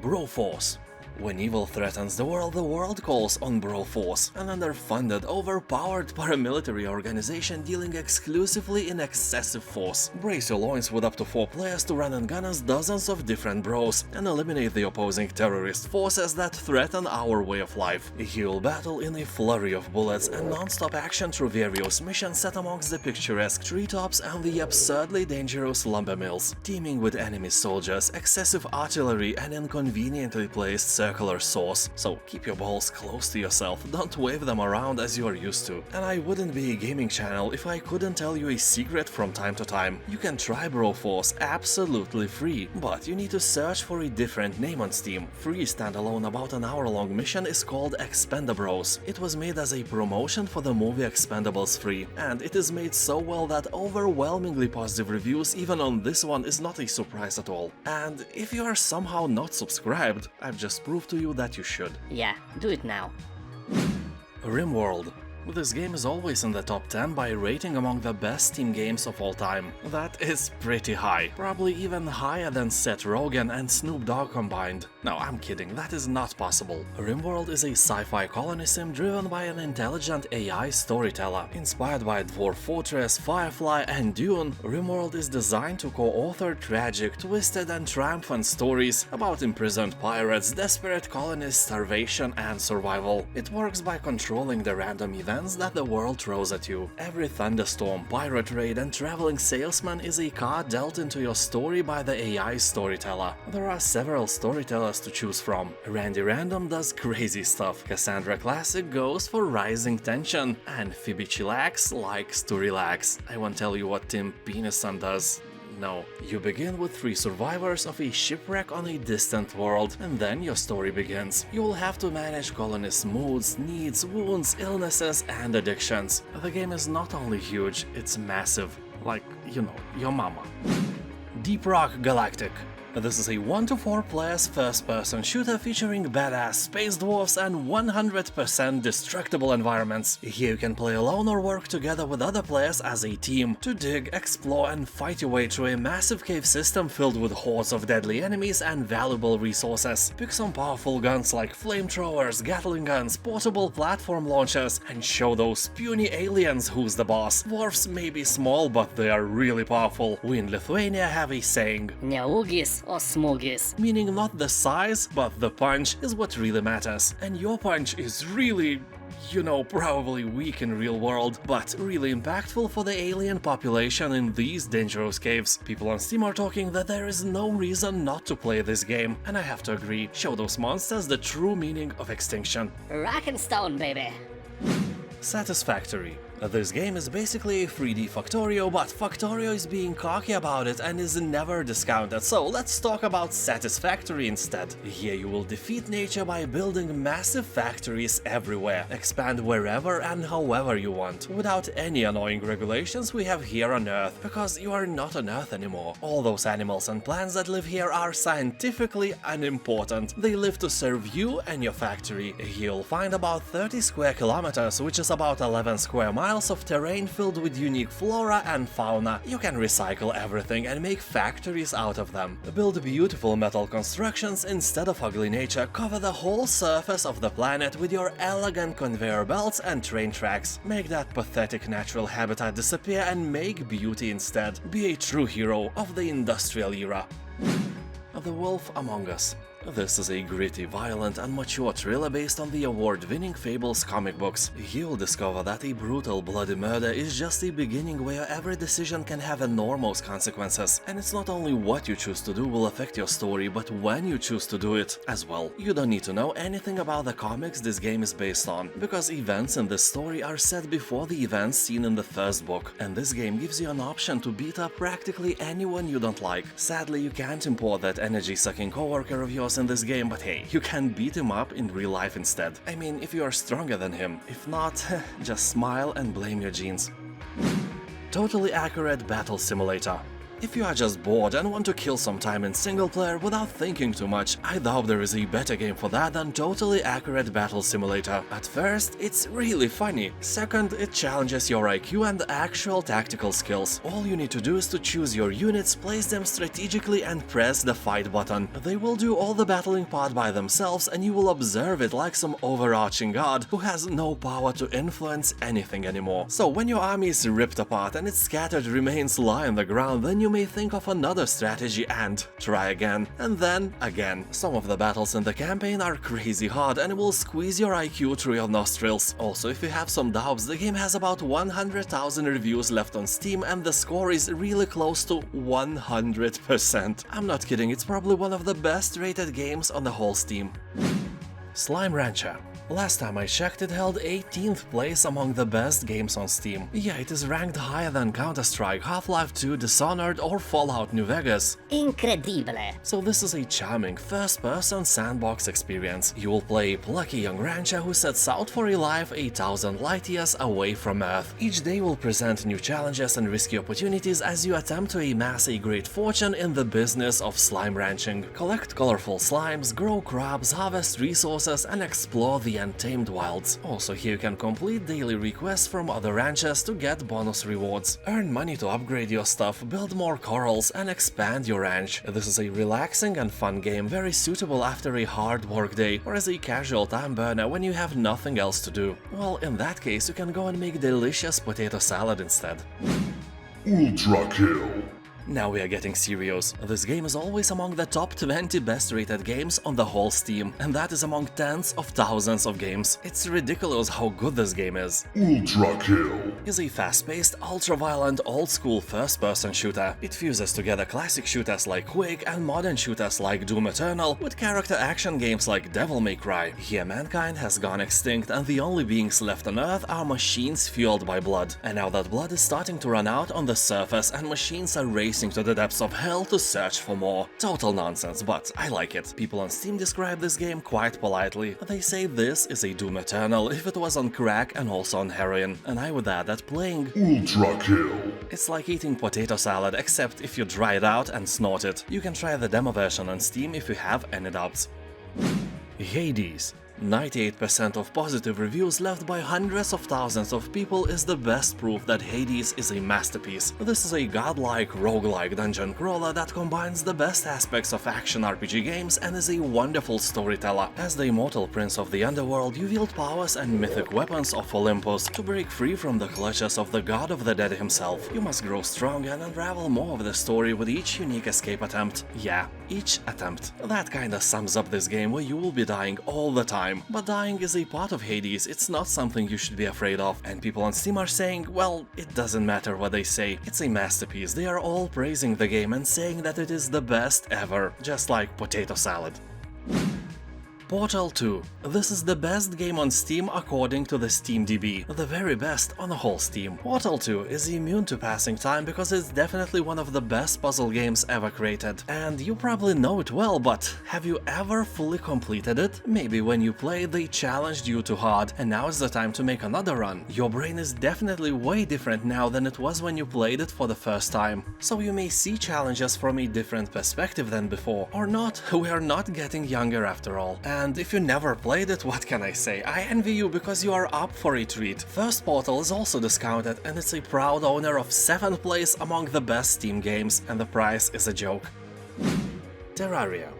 Broforce. When evil threatens the world calls on Broforce, an underfunded, overpowered paramilitary organization dealing exclusively in excessive force. Brace your loins with up to 4 players to run and gun us dozens of different bros and eliminate the opposing terrorist forces that threaten our way of life. You'll battle in a flurry of bullets and non-stop action through various missions set amongst the picturesque treetops and the absurdly dangerous lumber mills, teeming with enemy soldiers, excessive artillery and inconveniently placed circular saws, so keep your balls close to yourself, don't wave them around as you are used to. And I wouldn't be a gaming channel if I couldn't tell you a secret from time to time. You can try Broforce absolutely free, but you need to search for a different name on Steam. Free standalone about an hour-long mission is called Expendabros. It was made as a promotion for the movie Expendables 3, and it is made so well that overwhelmingly positive reviews even on this one is not a surprise at all. And if you are somehow not subscribed, I've just proved to you that you should. Yeah, do it now. Rimworld. This game is always in the top 10 by rating among the best Steam games of all time. That is pretty high, probably even higher than Seth Rogen and Snoop Dogg combined. No, I'm kidding, that is not possible. Rimworld is a sci-fi colony sim driven by an intelligent AI storyteller. Inspired by Dwarf Fortress, Firefly and Dune, Rimworld is designed to co-author tragic, twisted and triumphant stories about imprisoned pirates, desperate colonists, starvation and survival. It works by controlling the random events that the world throws at you. Every thunderstorm, pirate raid and traveling salesman is a card dealt into your story by the AI storyteller. There are several storytellers to choose from. Randy Random does crazy stuff, Cassandra Classic goes for rising tension, and Phoebe Chillax likes to relax. I won't tell you what Tim Penison does. No. You begin with 3 survivors of a shipwreck on a distant world, and then your story begins. You will have to manage colonists' moods, needs, wounds, illnesses, and addictions. The game is not only huge, it's massive. Like, you know, your mama. Deep Rock Galactic. This is a 1 to 4 players first-person shooter featuring badass space dwarfs and 100% destructible environments. Here you can play alone or work together with other players as a team to dig, explore and fight your way through a massive cave system filled with hordes of deadly enemies and valuable resources. Pick some powerful guns like flamethrowers, Gatling guns, portable platform launchers, and show those puny aliens who's the boss. Dwarfs may be small, but they are really powerful. We in Lithuania have a saying, Neugis or smugis. Meaning not the size, but the punch is what really matters. And your punch is really, you know, probably weak in real world, but really impactful for the alien population in these dangerous caves. People on Steam are talking that there is no reason not to play this game, and I have to agree. Show those monsters the true meaning of extinction. Rock and stone, baby. Satisfactory. This game is basically a 3D Factorio, but Factorio is being cocky about it and is never discounted, so let's talk about Satisfactory instead. Here you will defeat nature by building massive factories everywhere, expand wherever and however you want, without any annoying regulations we have here on Earth, because you are not on Earth anymore. All those animals and plants that live here are scientifically unimportant. They live to serve you and your factory. You'll find about 30 square kilometers, which is about 11 square miles of terrain filled with unique flora and fauna. You can recycle everything and make factories out of them. Build beautiful metal constructions instead of ugly nature. Cover the whole surface of the planet with your elegant conveyor belts and train tracks. Make that pathetic natural habitat disappear and make beauty instead. Be a true hero of the industrial era. The Wolf Among Us. This is a gritty, violent and mature thriller based on the award-winning Fables comic books. You'll discover that a brutal, bloody murder is just a beginning where every decision can have enormous consequences. And it's not only what you choose to do will affect your story, but when you choose to do it as well. You don't need to know anything about the comics this game is based on, because events in this story are set before the events seen in the first book. And this game gives you an option to beat up practically anyone you don't like. Sadly, you can't import that energy-sucking coworker of yours in this game, but hey, you can beat him up in real life instead. I mean, if you are stronger than him. If not, just smile and blame your genes. Totally accurate battle simulator. If you are just bored and want to kill some time in single player without thinking too much, I doubt there is a better game for that than Totally Accurate Battle Simulator. At first, it's really funny. Second, it challenges your IQ and actual tactical skills. All you need to do is to choose your units, place them strategically and press the fight button. They will do all the battling part by themselves and you will observe it like some overarching god who has no power to influence anything anymore. So when your army is ripped apart and its scattered remains lie on the ground, then you may think of another strategy and try again, and then again. Some of the battles in the campaign are crazy hard and will squeeze your IQ through your nostrils. Also, if you have some doubts, the game has about 100,000 reviews left on Steam and the score is really close to 100%. I'm not kidding, it's probably one of the best rated games on the whole Steam. Slime Rancher. Last time I checked, it held 18th place among the best games on Steam. Yeah, it is ranked higher than Counter-Strike, Half-Life 2, Dishonored or Fallout New Vegas. Incredibile. So this is a charming first-person sandbox experience. You will play a plucky young rancher who sets out for a life 8,000 light-years away from Earth. Each day will present new challenges and risky opportunities as you attempt to amass a great fortune in the business of slime ranching. Collect colorful slimes, grow crabs, harvest resources and explore the untamed wilds. Also, here you can complete daily requests from other ranchers to get bonus rewards. Earn money to upgrade your stuff, build more corals and expand your ranch. This is a relaxing and fun game, very suitable after a hard work day or as a casual time burner when you have nothing else to do. Well, in that case you can go and make delicious potato salad instead. Ultrakill. Now we are getting serious. This game is always among the top 20 best rated games on the whole Steam, and that is among tens of thousands of games. It's ridiculous how good this game is. Ultrakill Is a fast-paced, ultra-violent, old-school first-person shooter. It fuses together classic shooters like Quake and modern shooters like Doom Eternal with character action games like Devil May Cry. Here mankind has gone extinct and the only beings left on Earth are machines fueled by blood. And now that blood is starting to run out on the surface and machines are racing to the depths of hell to search for more. Total nonsense, but I like it. People on Steam describe this game quite politely. They say this is a Doom Eternal if it was on crack and also on heroin. And I would add that playing Ultrakill it's like eating potato salad, except if you dry it out and snort it. You can try the demo version on Steam if you have any doubts. Hades. 98% of positive reviews left by hundreds of thousands of people is the best proof that Hades is a masterpiece. This is a godlike, roguelike dungeon crawler that combines the best aspects of action RPG games and is a wonderful storyteller. As the immortal prince of the underworld, you wield powers and mythic weapons of Olympus to break free from the clutches of the god of the dead himself. You must grow stronger and unravel more of the story with each unique escape attempt. Yeah, each attempt. That kinda sums up this game where you will be dying all the time. But dying is a part of Hades, it's not something you should be afraid of. And people on Steam are saying, well, it doesn't matter what they say, it's a masterpiece. They are all praising the game and saying that it is the best ever, just like potato salad. Portal 2. This is the best game on Steam according to the SteamDB, the very best on the whole Steam. Portal 2 is immune to passing time because it's definitely one of the best puzzle games ever created. And you probably know it well, but have you ever fully completed it? Maybe when you played they challenged you too hard and now is the time to make another run. Your brain is definitely way different now than it was when you played it for the first time. So you may see challenges from a different perspective than before. Or not, we are not getting younger after all. And if you never played it, what can I say? I envy you because you are up for a treat. First Portal is also discounted and it's a proud owner of 7th place among the best Steam games, and the price is a joke. Terraria.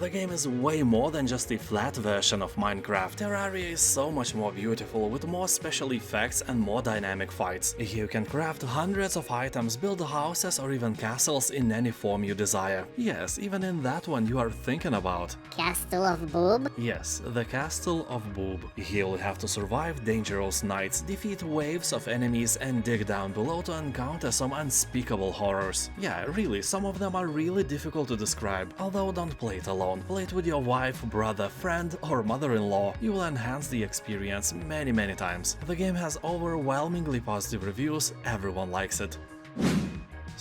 The game is way more than just a flat version of Minecraft. Terraria is so much more beautiful, with more special effects and more dynamic fights. Here you can craft hundreds of items, build houses or even castles in any form you desire. Yes, even in that one you are thinking about. Castle of Boob? Yes, the Castle of Boob. Here you'll have to survive dangerous nights, defeat waves of enemies and dig down below to encounter some unspeakable horrors. Yeah, really, some of them are really difficult to describe, although don't play it alone. Play it with your wife, brother, friend or mother-in-law. You will enhance the experience many times. The game has overwhelmingly positive reviews, everyone likes it.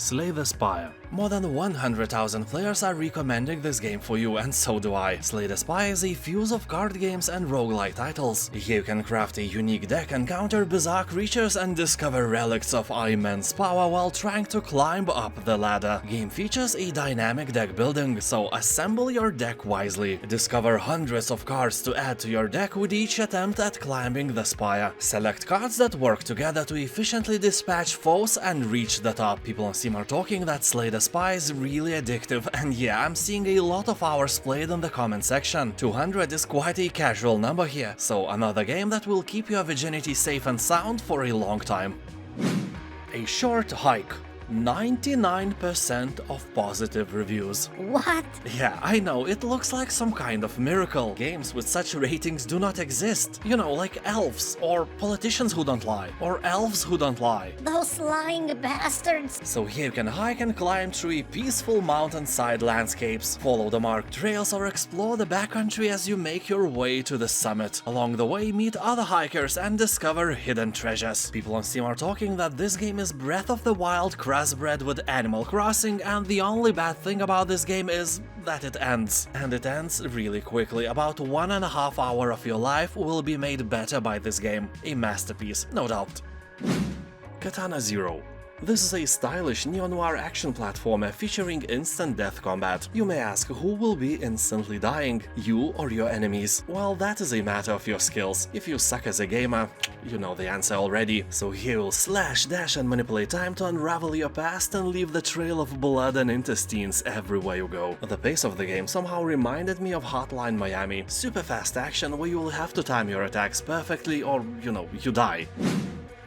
Slay the Spire. More than 100,000 players are recommending this game for you, and so do I. Slay the Spire is a fuse of card games and roguelike titles. Here you can craft a unique deck, encounter bizarre creatures, and discover relics of immense power while trying to climb up the ladder. Game features a dynamic deck building, so assemble your deck wisely. Discover hundreds of cards to add to your deck with each attempt at climbing the spire. Select cards that work together to efficiently dispatch foes and reach the top. People on Steam are talking that Slay the Spire is really addictive, and yeah, I'm seeing a lot of hours played in the comment section. 200 is quite a casual number here, so another game that will keep your virginity safe and sound for a long time. A Short Hike. 99% of positive reviews. What? Yeah, I know, it looks like some kind of miracle. Games with such ratings do not exist. You know, like elves, or politicians who don't lie, or elves who don't lie. Those lying bastards! So here you can hike and climb through peaceful mountainside landscapes, follow the marked trails, or explore the backcountry as you make your way to the summit. Along the way, meet other hikers and discover hidden treasures. People on Steam are talking that this game is Breath of the Wild crossbred with Animal Crossing, and the only bad thing about this game is that it ends. And it ends really quickly. About 1.5 hours of your life will be made better by this game. A masterpiece, no doubt. Katana Zero. This is a stylish neo-noir action platformer featuring instant death combat. You may ask, who will be instantly dying, you or your enemies? Well, that is a matter of your skills. If you suck as a gamer, you know the answer already. So here you'll slash, dash and manipulate time to unravel your past and leave the trail of blood and intestines everywhere you go. The pace of the game somehow reminded me of Hotline Miami. Super fast action where you'll have to time your attacks perfectly or, you know, you die.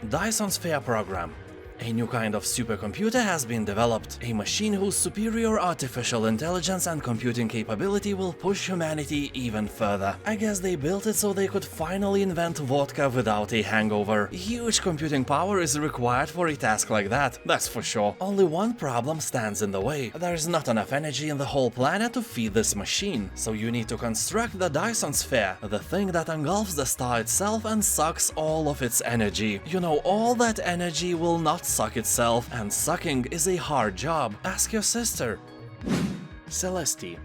Dyson Sphere program. A new kind of supercomputer has been developed, a machine whose superior artificial intelligence and computing capability will push humanity even further. I guess they built it so they could finally invent vodka without a hangover. Huge computing power is required for a task like that, that's for sure. Only one problem stands in the way. There's not enough energy in the whole planet to feed this machine, so you need to construct the Dyson Sphere, the thing that engulfs the star itself and sucks all of its energy. You know, all that energy will not suck itself, and sucking is a hard job. Ask your sister. Celeste.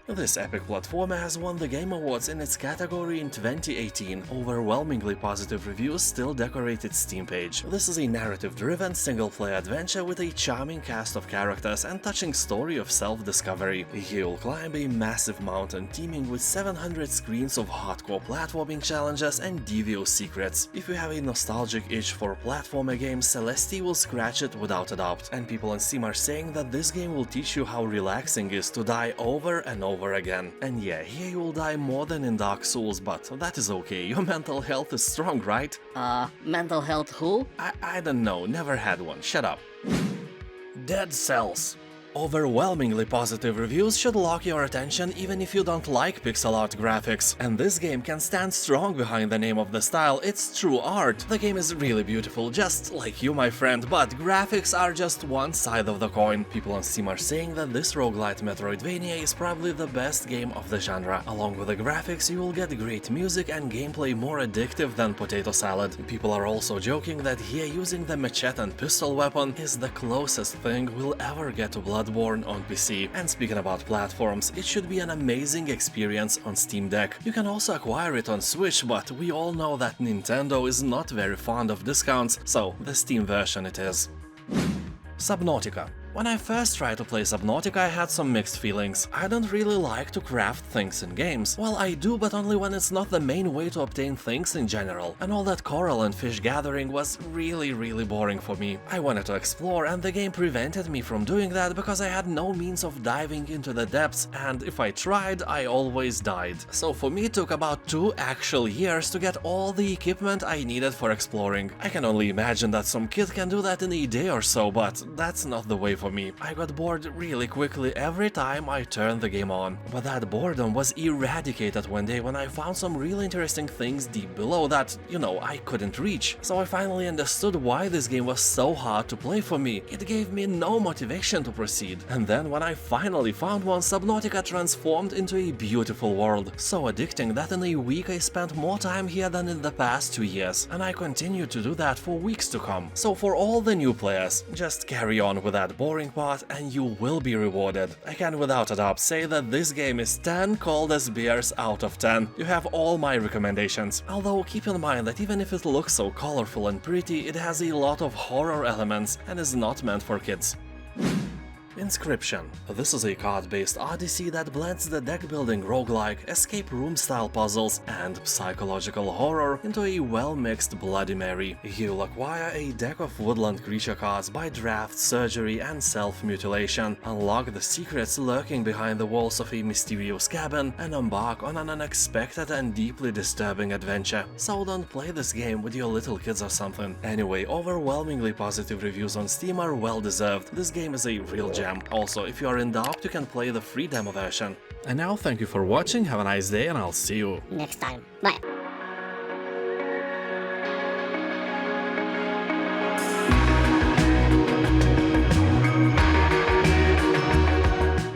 This epic platformer has won the Game Awards in its category in 2018. Overwhelmingly positive reviews still decorate its Steam page. This is a narrative-driven single-player adventure with a charming cast of characters and touching story of self-discovery. You'll climb a massive mountain teeming with 700 screens of hardcore platforming challenges and devious secrets. If you have a nostalgic itch for platformer games, Celeste will scratch it without a doubt. And people on Steam are saying that this game will teach you how relaxing it is to die over and over again. And yeah, here you will die more than in Dark Souls, but that is okay, your mental health is strong, right? Mental health who? I don't know, never had one, shut up. Dead Cells. Overwhelmingly positive reviews should lock your attention even if you don't like pixel art graphics. And this game can stand strong behind the name of the style, it's true art. The game is really beautiful, just like you, my friend, but graphics are just one side of the coin. People on Steam are saying that this roguelite Metroidvania is probably the best game of the genre. Along with the graphics, you will get great music and gameplay more addictive than potato salad. People are also joking that here using the machete and pistol weapon is the closest thing we'll ever get to Bloodborne on PC. And speaking about platforms, it should be an amazing experience on Steam Deck. You can also acquire it on Switch, but we all know that Nintendo is not very fond of discounts, so the Steam version it is. Subnautica. When I first tried to play Subnautica, I had some mixed feelings. I don't really like to craft things in games. Well, I do, but only when it's not the main way to obtain things in general. And all that coral and fish gathering was really boring for me. I wanted to explore, and the game prevented me from doing that because I had no means of diving into the depths, and if I tried, I always died. So for me it took about 2 actual years to get all the equipment I needed for exploring. I can only imagine that some kid can do that in a day or so, but that's not the way for me. I got bored really quickly every time I turned the game on. But that boredom was eradicated one day when I found some really interesting things deep below that, you know, I couldn't reach. So I finally understood why this game was so hard to play for me. It gave me no motivation to proceed. And then when I finally found one, Subnautica transformed into a beautiful world. So addicting that in a week I spent more time here than in the past 2 years. And I continue to do that for weeks to come. So for all the new players, just carry on with that boring exploring part and you will be rewarded. I can without a doubt say that this game is 10 coldest beers out of 10. You have all my recommendations. Although keep in mind that even if it looks so colorful and pretty, it has a lot of horror elements and is not meant for kids. Inscryption. This is a card-based odyssey that blends the deck-building roguelike, escape room-style puzzles, and psychological horror into a well-mixed Bloody Mary. You'll acquire a deck of woodland creature cards by draft, surgery, and self-mutilation, unlock the secrets lurking behind the walls of a mysterious cabin, and embark on an unexpected and deeply disturbing adventure. So don't play this game with your little kids or something. Anyway, overwhelmingly positive reviews on Steam are well-deserved. This game is a real gem. Also, if you are in doubt, you can play the free demo version. And now, thank you for watching, have a nice day, and I'll see you Next time. Bye.